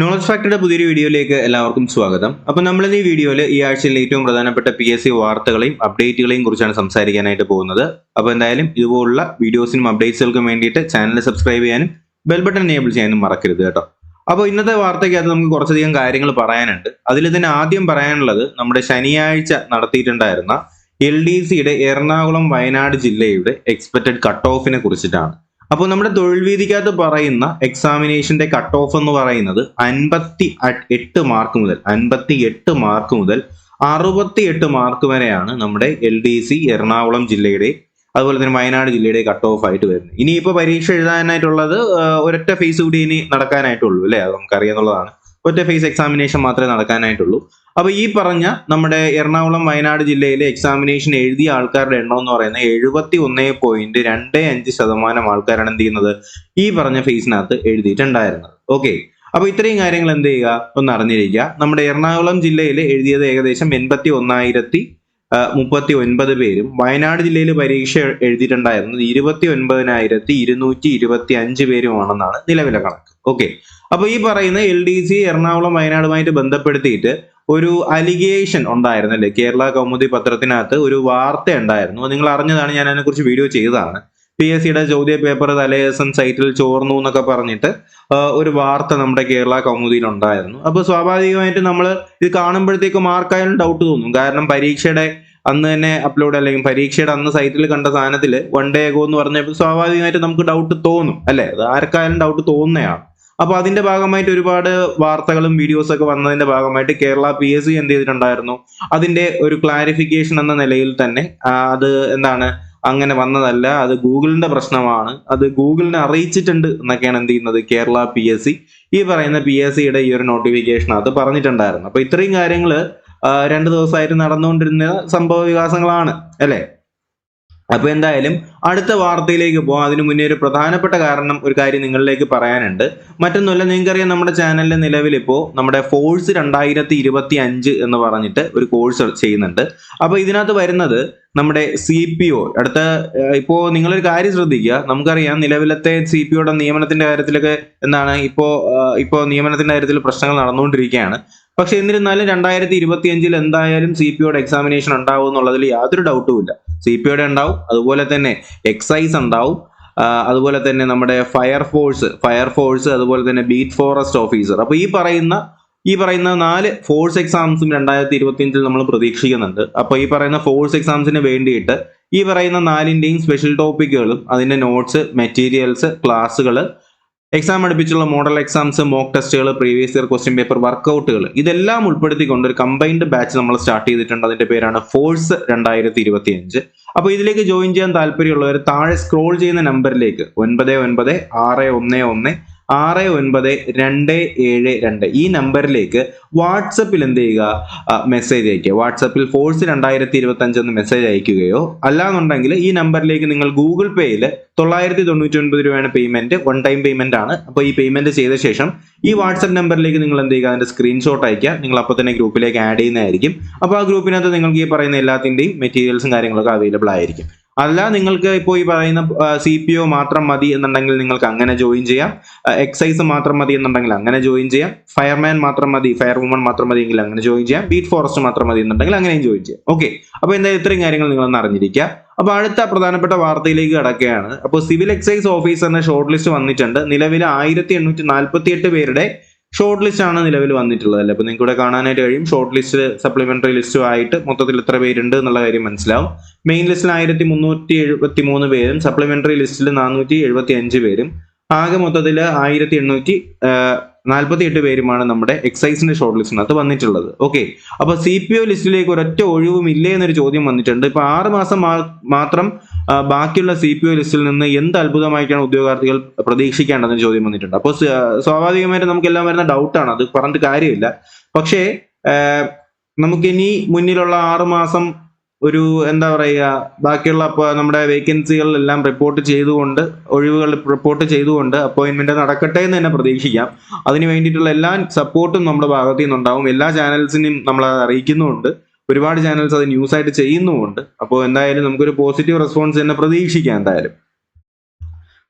Knowledge ഫാക്ടറിയുടെ പുതിയൊരു വീഡിയോയിലേക്ക് എല്ലാവർക്കും സ്വാഗതം. അപ്പോൾ നമ്മൾ ഈ വീഡിയോയിൽ ഈ ആഴ്ചയിലെ ഏറ്റവും പ്രധാനപ്പെട്ട PSC വാർത്തകളെയും അപ്ഡേറ്റുകളെയും കുറിച്ചാണ് സംസാരിക്കാനായിട്ട് പോകുന്നത്. അപ്പോൾ എന്തായാലും ഇതുപോലുള്ള വീഡിയോസിനും അപ്ഡേറ്റ്സുകൾക്കും വേണ്ടിയിട്ട് ചാനൽ സബ്സ്ക്രൈബ് ചെയ്യാനും ബെൽ ബട്ടൺ എനേബിൾ ചെയ്യാനും മറക്കരുത് കേട്ടോ. അപ്പോൾ ഇന്നത്തെ വാർത്തയ്ക്കകത്ത് നമുക്ക് കുറച്ചധികം കാര്യങ്ങൾ പറയാനുണ്ട്. അതിൽ തന്നെ ആദ്യം പറയാനുള്ളത് നമ്മുടെ ശനിയാഴ്ച നടത്തിയിട്ടുണ്ടായിരുന്ന LDCയുടെ എറണാകുളം വയനാട് ജില്ലയുടെ എക്സ്പെക്റ്റഡ് കട്ട് ഓഫിനെ കുറിച്ചിട്ടാണ്. അപ്പോൾ നമ്മുടെ തൊഴിൽ വീതിക്കകത്ത് പറയുന്ന എക്സാമിനേഷന്റെ കട്ട് ഓഫ് എന്ന് പറയുന്നത് 58 മാർക്ക് മുതൽ 68 മാർക്ക് വരെയാണ് നമ്മുടെ LDC എറണാകുളം ജില്ലയുടെ അതുപോലെ തന്നെ വയനാട് ജില്ലയുടെ കട്ട് ഓഫ് ആയിട്ട് വരുന്നത്. ഇനിയിപ്പോൾ പരീക്ഷ എഴുതാനായിട്ടുള്ളത് ഒരൊറ്റ ഫേസ് കൂടി ഇനി നടക്കാനായിട്ടുള്ളൂ അല്ലേ? അത് നമുക്കറിയാന്നുള്ളതാണ്. ഒറ്റ ഫേസ് എക്സാമിനേഷൻ മാത്രമേ നടക്കാനായിട്ടുള്ളൂ. അപ്പൊ ഈ പറഞ്ഞ നമ്മുടെ എറണാകുളം വയനാട് ജില്ലയിലെ എക്സാമിനേഷൻ എഴുതിയ ആൾക്കാരുടെ എണ്ണം എന്ന് പറയുന്നത് 71.25% ആൾക്കാരാണ് എന്ത് ചെയ്യുന്നത്, ഈ പറഞ്ഞ ഫേസിനകത്ത് എഴുതിയിട്ടുണ്ടായിരുന്നത്. ഓക്കെ, അപ്പൊ ഇത്രയും കാര്യങ്ങൾ എന്ത് ചെയ്യുക, ഒന്ന് അറിഞ്ഞിരിക്കുക. നമ്മുടെ എറണാകുളം ജില്ലയിൽ എഴുതിയത് ഏകദേശം 81,039 പേരും വയനാട് ജില്ലയിൽ പരീക്ഷ എഴുതിയിട്ടുണ്ടായിരുന്നത് 29,225 പേരുമാണെന്നാണ് നിലവിലെ കണക്ക്. ഓക്കെ, അപ്പൊ ഈ പറയുന്ന LDC എറണാകുളം വയനാടുമായിട്ട് ബന്ധപ്പെടുത്തിയിട്ട് ഒരു അലിഗേഷൻ ഉണ്ടായിരുന്നു അല്ലേ? കേരള കൗമുദി പത്രത്തിനകത്ത് ഒരു വാർത്ത ഉണ്ടായിരുന്നു, നിങ്ങൾ അറിഞ്ഞതാണ്, ഞാൻ അതിനെക്കുറിച്ച് വീഡിയോ ചെയ്തതാണ്. PSCയുടെ ചോദ്യ പേപ്പർ തലേദിവസം സൈറ്റിൽ ചോർന്നു എന്നൊക്കെ പറഞ്ഞിട്ട് ഒരു വാർത്ത നമ്മുടെ കേരള കൗമുദിയിൽ ഉണ്ടായിരുന്നു. അപ്പൊ സ്വാഭാവികമായിട്ട് നമ്മൾ ഇത് കാണുമ്പോഴത്തേക്കും ആർക്കായാലും ഡൗട്ട് തോന്നും. കാരണം പരീക്ഷയുടെ അന്ന് തന്നെ അപ്ലോഡ് അല്ലെങ്കിൽ പരീക്ഷയുടെ അന്ന് സൈറ്റിൽ കണ്ട സാധനത്തിൽ 1 day ago എന്ന് പറഞ്ഞപ്പോൾ സ്വാഭാവികമായിട്ട് നമുക്ക് ഡൗട്ട് തോന്നും അല്ലെ? അത് ആർക്കായാലും ഡൗട്ട് തോന്നുന്നതാണ്. അപ്പൊ അതിന്റെ ഭാഗമായിട്ട് ഒരുപാട് വാർത്തകളും വീഡിയോസ് ഒക്കെ വന്നതിന്റെ ഭാഗമായിട്ട് കേരള PSC എന്ത് ചെയ്തിട്ടുണ്ടായിരുന്നു, അതിന്റെ ഒരു ക്ലാരിഫിക്കേഷൻ എന്ന നിലയിൽ തന്നെ അത് എന്താണ്, അങ്ങനെ വന്നതല്ല, അത് ഗൂഗിളിന്റെ പ്രശ്നമാണ്, അത് ഗൂഗിളിനെ അറിയിച്ചിട്ടുണ്ട് എന്നൊക്കെയാണ് എന്ത് ചെയ്യുന്നത് കേരള PSC ഈ പറയുന്ന PSCയുടെ ഈ ഒരു നോട്ടിഫിക്കേഷൻ അത് പറഞ്ഞിട്ടുണ്ടായിരുന്നു. അപ്പൊ ഇത്രയും കാര്യങ്ങള് 2 ദിവസമായിട്ട് നടന്നുകൊണ്ടിരുന്ന സംഭവ വികാസങ്ങളാണ് അല്ലെ? അപ്പൊ എന്തായാലും അടുത്ത വാർത്തയിലേക്ക് പോകാം. അതിനു മുന്നേ ഒരു പ്രധാനപ്പെട്ട ഒരു കാര്യം നിങ്ങളിലേക്ക് പറയാനുണ്ട്. മറ്റൊന്നുമല്ല, നിങ്ങൾക്കറിയാം നമ്മുടെ ചാനലിലെ നിലവിൽ ഇപ്പോൾ നമ്മുടെ ഫോഴ്സ് 2025 എന്ന് പറഞ്ഞിട്ട് ഒരു കോഴ്സ് ചെയ്യുന്നുണ്ട്. അപ്പൊ ഇതിനകത്ത് വരുന്നത് നമ്മുടെ CPO അടുത്ത ഇപ്പോ നിങ്ങളൊരു കാര്യം ശ്രദ്ധിക്കുക. നമുക്കറിയാം നിലവിലത്തെ CPOയുടെ നിയമനത്തിന്റെ കാര്യത്തിലൊക്കെ എന്താണ് ഇപ്പോ നിയമനത്തിന്റെ കാര്യത്തിൽ പ്രശ്നങ്ങൾ നടന്നുകൊണ്ടിരിക്കുകയാണ്. പക്ഷെ എന്നിരുന്നാലും 2025 എന്തായാലും CPOയുടെ എക്സാമിനേഷൻ ഉണ്ടാവും എന്നുള്ളതിൽ യാതൊരു ഡൗട്ടും ഇല്ല. CPOയുടെ ഉണ്ടാവും, അതുപോലെ തന്നെ എക്സൈസ് ഉണ്ടാവും, അതുപോലെ തന്നെ നമ്മുടെ ഫയർഫോഴ്സ് അതുപോലെ തന്നെ ബീറ്റ് ഫോറസ്റ്റ് ഓഫീസർ. അപ്പൊ ഈ പറയുന്ന 4 ഫോഴ്സ് എക്സാംസും 2025 നമ്മൾ പ്രതീക്ഷിക്കുന്നുണ്ട്. അപ്പൊ ഈ പറയുന്ന ഫോഴ്സ് എക്സാംസിന് വേണ്ടിയിട്ട് ഈ പറയുന്ന 4ന്റെയും സ്പെഷ്യൽ ടോപ്പിക്കുകളും അതിന്റെ നോട്ട്സ്, മെറ്റീരിയൽസ്, ക്ലാസ്സുകൾ, എക്സാം അടുപ്പിച്ചുള്ള മോഡൽ എക്സാംസ്, മോക്ക് ടെസ്റ്റുകൾ, പ്രീവിയസ് ഇയർ ക്വസ്റ്റ്യൻ പേപ്പർ വർക്കൗട്ടുകൾ, ഇതെല്ലാം ഉൾപ്പെടുത്തിക്കൊണ്ട് ഒരു കമ്പൈൻഡ് ബാച്ച് നമ്മൾ സ്റ്റാർട്ട് ചെയ്തിട്ടുണ്ട്. അതിന്റെ പേരാണ് ഫോഴ്സ് 2025. അപ്പൊ ഇതിലേക്ക് ജോയിൻ ചെയ്യാൻ താല്പര്യമുള്ളവർ താഴെ സ്ക്രോൾ ചെയ്യുന്ന നമ്പറിലേക്ക് 9961669272 ഈ നമ്പറിലേക്ക് വാട്സപ്പിൽ എന്ത് ചെയ്യുക, മെസ്സേജ് അയക്കുക. വാട്സപ്പിൽ ഫോഴ്സ് 2025 എന്ന് മെസ്സേജ് അയക്കുകയോ അല്ലാന്നുണ്ടെങ്കിൽ ഈ നമ്പറിലേക്ക് നിങ്ങൾ ഗൂഗിൾ പേയിൽ 999 രൂപയാണ് പേയ്മെന്റ്, 1 ടൈം പേയ്മെന്റ് ആണ്. അപ്പോൾ ഈ പേയ്മെന്റ് ചെയ്ത ശേഷം ഈ വാട്സപ്പ് നമ്പറിലേക്ക് നിങ്ങൾ എന്ത് ചെയ്യുക, അതിന്റെ സ്ക്രീൻഷോട്ട് അയക്കുക. നിങ്ങൾ അപ്പോൾ തന്നെ ഗ്രൂപ്പിലേക്ക് ആഡ് ചെയ്യുന്നതായിരിക്കും. അപ്പോൾ ആ ഗ്രൂപ്പിനകത്ത് നിങ്ങൾക്ക് ഈ പറയുന്ന എല്ലാത്തിന്റെയും മെറ്റീരിയൽസും കാര്യങ്ങളൊക്കെ അവൈലബിൾ ആയിരിക്കും. അല്ല, നിങ്ങൾക്ക് ഇപ്പോൾ ഈ പറയുന്ന CPO മാത്രം മതി എന്നുണ്ടെങ്കിൽ നിങ്ങൾക്ക് അങ്ങനെ ജോയിൻ ചെയ്യാം. എക്സൈസ് മാത്രം മതി എന്നുണ്ടെങ്കിൽ അങ്ങനെ ജോയിൻ ചെയ്യാം. ഫയർവുമൺ മാത്രം മതി എങ്കിൽ അങ്ങനെ ജോയിൻ ചെയ്യാം. ബീറ്റ് ഫോറസ്റ്റ് മാത്രം മതി എന്നുണ്ടെങ്കിൽ അങ്ങനെയും ജോയിൻ ചെയ്യാം. ഓക്കെ, അപ്പൊ എന്തായാലും ഇത്രയും കാര്യങ്ങൾ നിങ്ങളൊന്ന് അറിഞ്ഞിരിക്കുക. അപ്പൊ അടുത്ത പ്രധാനപ്പെട്ട വാർത്തയിലേക്ക് കടക്കുകയാണ്. അപ്പോൾ സിവിൽ എക്സൈസ് ഓഫീസറിന്റെ ഷോർട്ട് ലിസ്റ്റ് വന്നിട്ടുണ്ട്. നിലവിൽ 1848 പേരുടെ ഷോർട്ട് ലിസ്റ്റ് ആണ് നിലവിൽ വന്നിട്ടുള്ളത് അല്ലേ? അപ്പൊ നിങ്ങൾക്ക് ഇവിടെ കാണാനായിട്ട് കഴിയും. ഷോർട്ട് ലിസ്റ്റ് സപ്ലിമെന്ററി ലിസ്റ്റും ആയിട്ട് മൊത്തത്തിൽ എത്ര പേരുണ്ട് എന്നുള്ള കാര്യം മനസ്സിലാവും. മെയിൻ ലിസ്റ്റിൽ 1373 പേരും സപ്ലിമെന്ററി ലിസ്റ്റിൽ 475 പേരും ആകെ മൊത്തത്തിൽ 1848 പേരുമാണ് നമ്മുടെ എക്സൈസിന്റെ ഷോർട്ട് ലിസ്റ്റിനകത്ത് വന്നിട്ടുള്ളത്. ഓക്കെ, അപ്പൊ CPO ലിസ്റ്റിലേക്ക് ഒരൊറ്റ ഒഴിവും ഇല്ലേ എന്നൊരു ചോദ്യം വന്നിട്ടുണ്ട്. ഇപ്പൊ 6 മാസം മാത്രം ബാക്കിയുള്ള CPO ലിസ്റ്റിൽ നിന്ന് എന്ത് അത്ഭുതമായിട്ടാണ് ഉദ്യോഗാർത്ഥികൾ പ്രതീക്ഷിക്കേണ്ടതെന്ന് ചോദ്യം വന്നിട്ടുണ്ട്. അപ്പോൾ സ്വാഭാവികമായിട്ട് നമുക്ക് എല്ലാം വരുന്ന ഡൗട്ടാണ്, അത് പറഞ്ഞിട്ട് കാര്യമില്ല. പക്ഷേ നമുക്കിനി മുന്നിലുള്ള 6 മാസം ഒരു എന്താ പറയുക, ബാക്കിയുള്ള നമ്മുടെ വേക്കൻസികളെല്ലാം റിപ്പോർട്ട് ചെയ്തുകൊണ്ട്, ഒഴിവുകൾ റിപ്പോർട്ട് ചെയ്തുകൊണ്ട് അപ്പോയിന്റ്മെന്റ് നടക്കട്ടെ എന്ന് തന്നെ പ്രതീക്ഷിക്കാം. അതിന് വേണ്ടിയിട്ടുള്ള എല്ലാ സപ്പോർട്ടും നമ്മുടെ ഭാഗത്തു നിന്നുണ്ടാവും. എല്ലാ ചാനൽസിനെയും നമ്മൾ അറിയിക്കുന്നുമുണ്ട്. ഒരുപാട് ചാനൽസ് അത് ന്യൂസ് ആയിട്ട് ചെയ്യുന്നുമുണ്ട്. അപ്പോൾ എന്തായാലും നമുക്കൊരു പോസിറ്റീവ് റെസ്പോൺസ് തന്നെ പ്രതീക്ഷിക്കാം. എന്തായാലും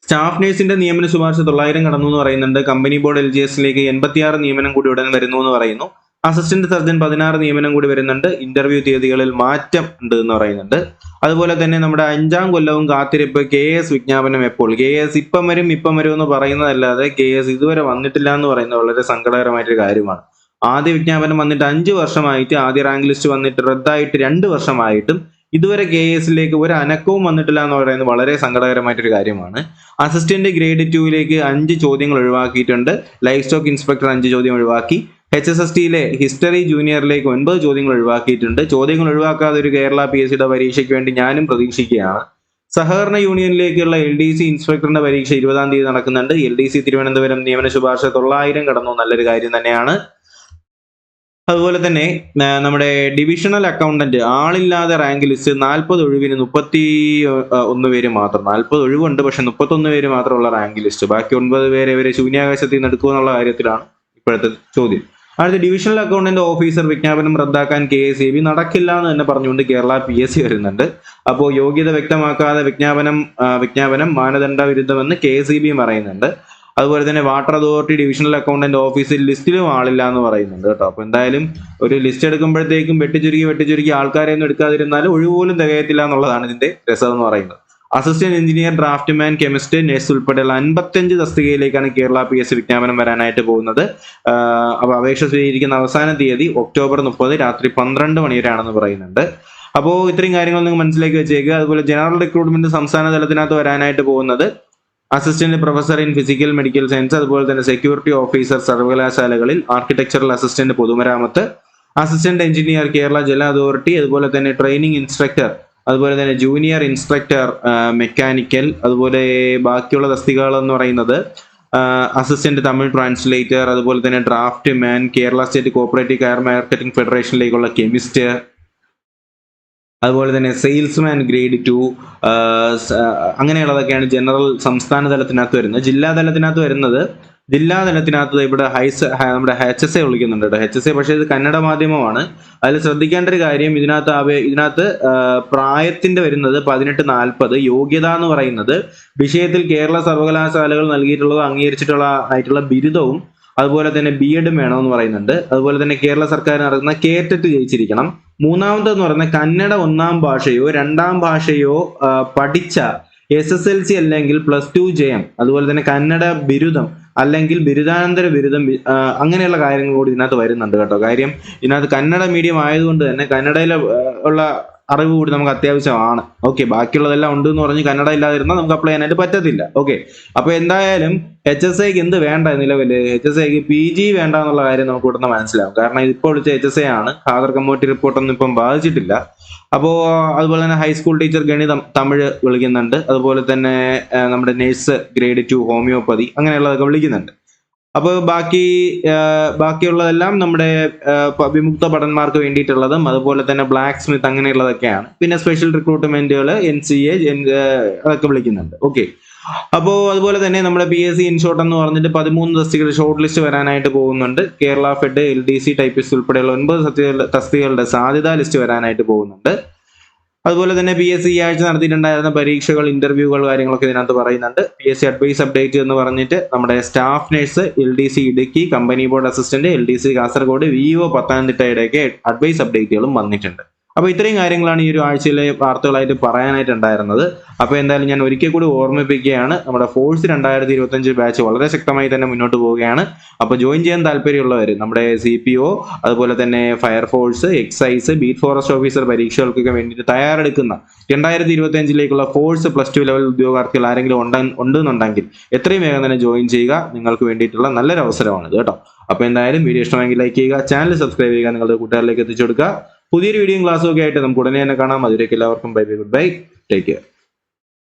സ്റ്റാഫ് നഴ്സിന്റെ നിയമന ശുപാർശ 900 കടന്നു എന്ന് പറയുന്നുണ്ട്. കമ്പനി ബോർഡ് LGSലേക്ക് 86 നിയമനം കൂടി ഉടൻ വരുന്നു എന്ന് പറയുന്നു. അസിസ്റ്റന്റ് സർജൻ 16 നിയമനം കൂടി വരുന്നുണ്ട്. ഇന്റർവ്യൂ തീയതികളിൽ മാറ്റം ഉണ്ട് എന്ന് പറയുന്നുണ്ട്. അതുപോലെ തന്നെ നമ്മുടെ 5ാം കൊല്ലവും കാത്തിരിപ്പ് KS വിജ്ഞാപനം എപ്പോൾ? KS ഇപ്പം വരും എന്ന് പറയുന്നതല്ലാതെ KS ഇതുവരെ വന്നിട്ടില്ല എന്ന് പറയുന്നത് വളരെ സങ്കടകരമായിട്ടൊരു കാര്യമാണ്. ആദ്യ വിജ്ഞാപനം വന്നിട്ട് 5 വർഷമായിട്ട്, ആദ്യ റാങ്ക് ലിസ്റ്റ് വന്നിട്ട് റദ്ദായിട്ട് 2 വർഷമായിട്ടും ഇതുവരെ KSലേക്ക് ഒരു അനക്കവും വന്നിട്ടില്ല എന്ന് പറയുന്നത് വളരെ സങ്കടകരമായിട്ടൊരു കാര്യമാണ്. അസിസ്റ്റന്റ് ഗ്രേഡ് 2ലേക്ക് 5 ചോദ്യങ്ങൾ ഒഴിവാക്കിയിട്ടുണ്ട്. ലൈഫ് സ്റ്റോക്ക് ഇൻസ്പെക്ടർ 5 ചോദ്യം ഒഴിവാക്കി. HSSTയിലെ ഹിസ്റ്ററി ജൂനിയറിലേക്ക് 9 ചോദ്യങ്ങൾ ഒഴിവാക്കിയിട്ടുണ്ട്. ചോദ്യങ്ങൾ ഒഴിവാക്കാതെ ഒരു കേരള PSCയുടെ പരീക്ഷയ്ക്ക് വേണ്ടി ഞാനും പ്രതീക്ഷിക്കുകയാണ്. സഹകരണ യൂണിയനിലേക്കുള്ള LDC ഇൻസ്പെക്ടറിന്റെ പരീക്ഷ 20-ാം തീയതി നടക്കുന്നുണ്ട്. LDC തിരുവനന്തപുരം നിയമന ശുപാർശ 900 കടന്നു, നല്ലൊരു കാര്യം തന്നെയാണ്. അതുപോലെ തന്നെ നമ്മുടെ ഡിവിഷണൽ അക്കൗണ്ടന്റ് ആളില്ലാതെ റാങ്ക് ലിസ്റ്റ് 40 ഒഴിവിന് 31 പേര് മാത്രം. 40 ഒഴിവുണ്ട്, പക്ഷെ 31 പേര് മാത്രമുള്ള റാങ്ക് ലിസ്റ്റ്. ബാക്കി 9 പേരെ ഇവരെ ശൂന്യാകാശത്തിൽ നിന്ന് എടുക്കുക എന്നുള്ള കാര്യത്തിലാണ് ഇപ്പോഴത്തെ ചോദ്യം. അടുത്ത ഡിവിഷണൽ അക്കൗണ്ടന്റ് ഓഫീസർ വിജ്ഞാപനം റദ്ദാക്കാൻ KSEB നടക്കില്ല എന്ന് തന്നെ പറഞ്ഞുകൊണ്ട് കേരള PSC വരുന്നുണ്ട്. അപ്പോൾ യോഗ്യത വ്യക്തമാക്കാതെ വിജ്ഞാപനം മാനദണ്ഡ വിരുദ്ധമെന്ന് KSEB പറയുന്നുണ്ട്. അതുപോലെ തന്നെ വാട്ടർ അതോറിറ്റി ഡിവിഷണൽ അക്കൗണ്ടന്റ് ഓഫീസിൽ ലിസ്റ്റിലും ആളില്ല എന്ന് പറയുന്നുണ്ട് കേട്ടോ. അപ്പൊ എന്തായാലും ഒരു ലിസ്റ്റ് എടുക്കുമ്പോഴത്തേക്കും വെട്ടിച്ചുരുക്കി ആൾക്കാരെ ഒന്നും എടുക്കാതിരുന്നാലും ഒഴിവുപോലും തികയത്തില്ല എന്നുള്ളതാണ് ഇതിന്റെ രസം എന്ന് പറയുന്നത്. Assistant engineer, draughtsman, chemist, nurse ഉൾപ്പെടെയുള്ള 55 തസ്തികയിലേക്കാണ് കേരള PSC വിജ്ഞാപനം വരാനായിട്ട് പോകുന്നത്. അപ്പൊ അപേക്ഷ സ്വീകരിക്കുന്ന അവസാന തീയതി ഒക്ടോബർ 30 രാത്രി 12 മണി വരെയാണെന്ന് പറയുന്നുണ്ട്. അപ്പോൾ ഇത്രയും കാര്യങ്ങൾ നിങ്ങൾ മനസ്സിലാക്കി വെച്ചേക്കുക. അതുപോലെ ജനറൽ റിക്രൂട്ട്മെന്റ് സംസ്ഥാന തലത്തിനകത്ത് വരാനായിട്ട് പോകുന്നത് assistant professor in physical medical science, അതുപോലെ തന്നെ സെക്യൂരിറ്റി ഓഫീസർ സർവകലാശാലകളിൽ, ആർക്കിടെക്ചറൽ അസിസ്റ്റന്റ് പൊതുമരാമത്ത്, അസിസ്റ്റന്റ് എഞ്ചിനീയർ കേരള ജല അതോറിറ്റി, അതുപോലെ തന്നെ ട്രെയിനിങ് ഇൻസ്ട്രക്ടർ, അതുപോലെ തന്നെ ജൂനിയർ ഇൻസ്ട്രക്ടർ മെക്കാനിക്കൽ, അതുപോലെ ബാക്കിയുള്ള തസ്തികകൾ എന്ന് പറയുന്നത് അസിസ്റ്റന്റ് തമിഴ് ട്രാൻസ്ലേറ്റർ, അതുപോലെ തന്നെ draftsman, Kerala state cooperative coir marketing ഫെഡറേഷനിലേക്കുള്ള കെമിസ്റ്റ്, അതുപോലെ തന്നെ സെയിൽസ്മാൻ ഗ്രേഡ് 2, അങ്ങനെയുള്ളതൊക്കെയാണ് ജനറൽ സംസ്ഥാന തലത്തിനകത്ത് വരുന്നത്. ജില്ലാ തലത്തിനകത്ത് ഇവിടെ നമ്മുടെ HSA വിളിക്കുന്നുണ്ട് കേട്ടോ. HSA പക്ഷേ ഇത് കന്നഡ മാധ്യമമാണ്. അതിൽ ശ്രദ്ധിക്കേണ്ട ഒരു കാര്യം, ഇതിനകത്ത് പ്രായത്തിന്റെ വരുന്നത് 18-40. യോഗ്യത എന്ന് പറയുന്നത് വിഷയത്തിൽ കേരള സർവകലാശാലകൾ നൽകിയിട്ടുള്ളത് അംഗീകരിച്ചിട്ടുള്ള ബിരുദവും അതുപോലെ തന്നെ B.Ed വേണമെന്ന് പറയുന്നുണ്ട്. അതുപോലെ തന്നെ കേരള സർക്കാർ നടത്തുന്ന കേറ്ററ്റ് ജയിച്ചിരിക്കണം. മൂന്നാമതെന്ന് പറയുന്നത് കന്നഡ 1ാം ഭാഷയോ 2ാം ഭാഷയോ പഠിച്ച SSLC അല്ലെങ്കിൽ +2 ജയം, അതുപോലെ തന്നെ കന്നഡ ബിരുദം അല്ലെങ്കിൽ ബിരുദാനന്തര ബിരുദം, അങ്ങനെയുള്ള കാര്യങ്ങൾ കൂടി ഇതിനകത്ത് വരുന്നുണ്ട് കേട്ടോ. കാര്യം ഇതിനകത്ത് കന്നഡ മീഡിയം ആയതുകൊണ്ട് തന്നെ കന്നഡയിൽ ഉള്ള അറിവ് കൂടി നമുക്ക് അത്യാവശ്യമാണ്. ഓക്കെ, ബാക്കിയുള്ളതെല്ലാം ഉണ്ട് എന്ന് പറഞ്ഞ് കന്നഡ ഇല്ലാതിരുന്നാൽ നമുക്ക് അപ്ലൈ ചെയ്യാനായിട്ട് പറ്റത്തില്ല. ഓക്കെ, അപ്പൊ എന്തായാലും HSAക്ക് എന്ത് വേണ്ട നിലവില്? HSAക്ക് PG വേണ്ട എന്നുള്ള കാര്യം നമുക്ക് ഇവിടുന്ന് മനസ്സിലാവും. കാരണം ഇപ്പോൾ വിളിച്ച HSA ആണ്. ഖാദർ കമ്മിറ്റി റിപ്പോർട്ടൊന്നും ഇപ്പം ബാധിച്ചിട്ടില്ല. അപ്പോ അതുപോലെ തന്നെ ഹൈസ്കൂൾ ടീച്ചർ ഗണിതം തമിഴ് വിളിക്കുന്നുണ്ട്. അതുപോലെ തന്നെ നമ്മുടെ നഴ്സ് ഗ്രേഡ് 2 ഹോമിയോപ്പതി, അങ്ങനെയുള്ളതൊക്കെ വിളിക്കുന്നുണ്ട്. അപ്പോൾ ബാക്കിയുള്ളതെല്ലാം നമ്മുടെ വിമുക്ത ഭടന്മാർക്ക് വേണ്ടിയിട്ടുള്ളതും അതുപോലെ തന്നെ ബ്ലാക്ക് സ്മിത്ത് അങ്ങനെയുള്ളതൊക്കെയാണ്. പിന്നെ സ്പെഷ്യൽ റിക്രൂട്ട്മെന്റുകൾ NCA അതൊക്കെ വിളിക്കുന്നുണ്ട്. ഓക്കെ, അപ്പോൾ അതുപോലെ തന്നെ നമ്മുടെ PSC ഇൻഷോർട്ട് എന്ന് പറഞ്ഞിട്ട് 13 തസ്തികയുടെ ഷോർട്ട് ലിസ്റ്റ് വരാനായിട്ട് പോകുന്നുണ്ട്. കേരള ഫെഡ്, LDC ടൈപ്പിസ്റ്റ് ഉൾപ്പെടെയുള്ള 9 തസ്തികകളുടെ സാധ്യതാ ലിസ്റ്റ് വരാനായിട്ട് പോകുന്നുണ്ട്. അതുപോലെ തന്നെ PSC ഈ ആഴ്ച നടത്തിയിട്ടുണ്ടായിരുന്ന പരീക്ഷകൾ, ഇന്റർവ്യൂകൾ, കാര്യങ്ങളൊക്കെ ഇതിനകത്ത് പറയുന്നുണ്ട്. PSC അഡ്വൈസ് അപ്ഡേറ്റ് എന്ന് പറഞ്ഞിട്ട് നമ്മുടെ staff nurse LDC Idukki, company board assistant LDC Kasaragod, VO പത്തനംതിട്ടയുടെയൊക്കെ അഡ്വൈസ് അപ്ഡേറ്റുകളും വന്നിട്ടുണ്ട്. അപ്പൊ ഇത്രയും കാര്യങ്ങളാണ് ഈ ഒരു ആഴ്ചയിലെ വാർത്തകളായിട്ട് പറയാനായിട്ടുണ്ടായിരുന്നത്. അപ്പൊ എന്തായാലും ഞാൻ ഒരിക്കൽ കൂടി ഓർമ്മിപ്പിക്കുകയാണ്, നമ്മുടെ ഫോഴ്സ് 2025 ബാച്ച് വളരെ ശക്തമായി തന്നെ മുന്നോട്ട് പോവുകയാണ്. അപ്പൊ ജോയിൻ ചെയ്യാൻ താല്പര്യമുള്ളവർ നമ്മുടെ CPO, അതുപോലെ തന്നെ fire force, excise, beat forest officer പരീക്ഷകൾക്കൊക്കെ വേണ്ടിയിട്ട് തയ്യാറെടുക്കുന്ന 2025ലേക്കുള്ള ഫോഴ്സ് +2 ലെവൽ ഉദ്യോഗാർത്ഥികൾ ആരെങ്കിലും ഉണ്ടെന്നുണ്ടെങ്കിൽ എത്രയും വേഗം തന്നെ ജോയിൻ ചെയ്യുക. നിങ്ങൾക്ക് വേണ്ടിയിട്ടുള്ള നല്ലൊരു അവസരമാണ് കേട്ടോ. അപ്പൊ എന്തായാലും വീഡിയോ ഇഷ്ടമെങ്കിൽ ലൈക്ക് ചെയ്യുക, ചാനൽ സബ്സ്ക്രൈബ് ചെയ്യുക, നിങ്ങളുടെ കൂട്ടുകാരിലേക്ക് എത്തിച്ചു കൊടുക്കുക. പുതിയൊരു വീഡിയോയും ക്ലാസ്സും ഒക്കെ ആയിട്ട് നമുക്ക് ഉടനെ തന്നെ കാണാം. അതിലേക്ക് എല്ലാവർക്കും bye, good bye, take care.